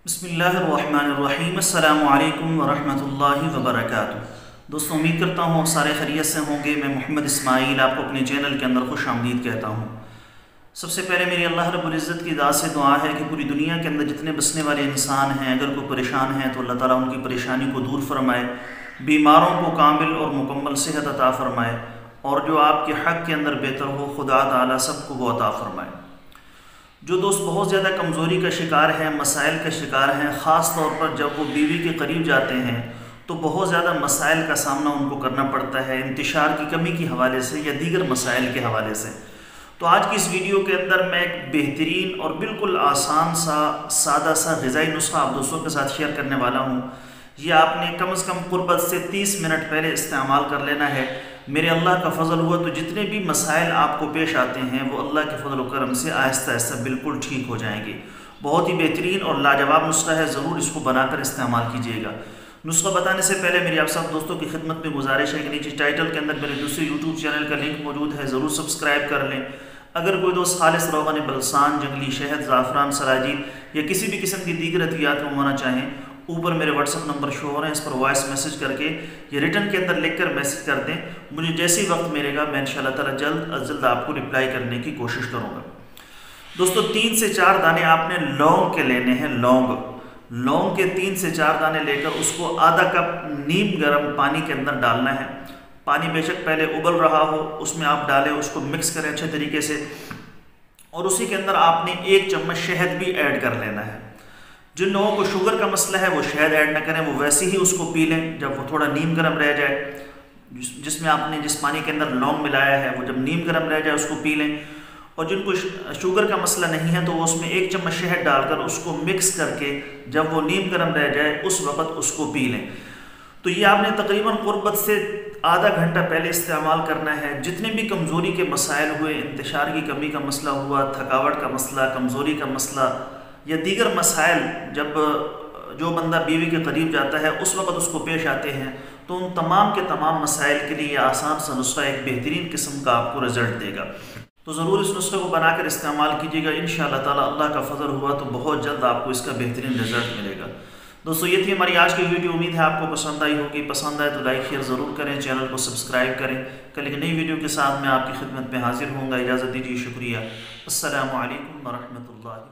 बिस्मिल्लाहिर्रहमानिर्रहीम अस्सलामु अलैकुम वरहमतुल्लाहि वबरकातुहू। दोस्तों, उम्मीद करता हूँ सारे खैरियत से होंगे। मैं मोहम्मद इस्माइल आपको अपने चैनल के अंदर खुश आमदीद कहता हूँ। सबसे पहले मेरी अल्लाह रब्बुल इज़्ज़त की दात से दुआ है कि पूरी दुनिया के अंदर जितने बसने वाले इंसान हैं, अगर कोई परेशान हैं तो अल्लाह ताला उनकी परेशानी को दूर फरमाए, बीमारों को कामिल और मुकम्मल सेहत अता फरमाए, और जो आपके हक़ के अंदर बेहतर हो खुदा ताला सबको वो अता फरमाए। जो दोस्त बहुत ज़्यादा कमज़ोरी का शिकार हैं, मसाइल का शिकार हैं, ख़ास तौर पर जब वो बीवी के करीब जाते हैं तो बहुत ज़्यादा मसाइल का सामना उनको करना पड़ता है, इंतिशार की कमी के हवाले से या दीगर मसाइल के हवाले से। तो आज की इस वीडियो के अंदर मैं एक बेहतरीन और बिल्कुल आसान सा सादा सा ग़िज़ाई नुस्खा आप दोस्तों के साथ शेयर करने वाला हूँ। ये आपने कम से कम क़ुर्बत से 30 मिनट पहले इस्तेमाल कर लेना है। मेरे अल्लाह का फ़ज़ल हुआ तो जितने भी मसाइल आपको पेश आते हैं वो अल्लाह के फ़ज़ल व करम से आहिस्ता आहिस्ता बिल्कुल ठीक हो जाएंगे। बहुत ही बेहतरीन और लाजवाब नुस्खा है, ज़रूर इसको बनाकर इस्तेमाल कीजिएगा। नुस्खा बताने से पहले मेरी आप सब दोस्तों की खिदमत में गुजारिश है कि नीचे टाइटल के अंदर मेरे दूसरे यूट्यूब चैनल का लिंक मौजूद है, ज़रूर सब्सक्राइब कर लें। अगर कोई दोस्त खालिस रोग़न बलसान, जंगली शहद, ज़ाफ़रान, सलाजी या किसी भी किस्म की दीगर अतियात मंगवाना चाहें, ऊपर मेरे व्हाट्सअप नंबर शो हो रहे हैं, इस पर वॉइस मैसेज करके या रिटर्न के अंदर लिखकर मैसेज कर दें। मुझे जैसे ही वक्त मिलेगा मैं इंशाअल्लाह ताला जल्द अज जल्द आपको रिप्लाई करने की कोशिश करूँगा। दोस्तों, 3 से 4 दाने आपने लौंग के लेने हैं। लौंग के 3 से 4 दाने लेकर उसको आधा कप नीम गर्म पानी के अंदर डालना है। पानी बेशक पहले उबल रहा हो, उसमें आप डालें, उसको मिक्स करें अच्छे तरीके से, और उसी के अंदर आपने 1 चम्मच शहद भी ऐड कर लेना है। जिन लोगों को शुगर का मसला है वो शहद ऐड ना करें, वो वैसे ही उसको पी लें जब वो थोड़ा नीम गर्म रह जाए। जिसमें आपने जिस पानी के अंदर लौंग मिलाया है वो जब नीम गर्म रह जाए उसको पी लें। और जिनको शुगर का मसला नहीं है तो वो उसमें 1 चम्मच शहद डालकर उसको मिक्स करके जब वो नीम गर्म रह जाए उस वक़्त उसको पी लें। तो ये आपने तकरीबन क़ुर्बत से आधा घंटा पहले इस्तेमाल करना है। जितने भी कमज़ोरी के मसाइल हुए, इंतशार की कमी का मसला हुआ, थकावट का मसला, कमज़ोरी का मसला या दीगर मसाइल जब जो बंदा बीवी के करीब जाता है उस वक़्त उसको पेश आते हैं, तो उन तमाम के तमाम मसाइल के लिए आसान सा नुस्खा एक बेहतरीन किस्म का आपको रिज़ल्ट देगा। तो ज़रूर इस नुस्खे को बनाकर इस्तेमाल कीजिएगा। इंशाअल्लाह ताला अल्लाह का फ़ज़ल हुआ तो बहुत जल्द आपको इसका बेहतरीन रिज़ल्ट मिलेगा। दोस्तों, ये थी हमारी आज की वीडियो। उम्मीद है आपको पसंद आई होगी। पसंद आए तो लाइक शेयर ज़रूर करें, चैनल को सब्सक्राइब करें। कल एक नई वीडियो के साथ मैं आपकी खिदमत में हाजिर होऊंगा। इजाज़त दीजिए, शुक्रिया। अस्सलामु अलैकुम वरहमतुल्लाहि।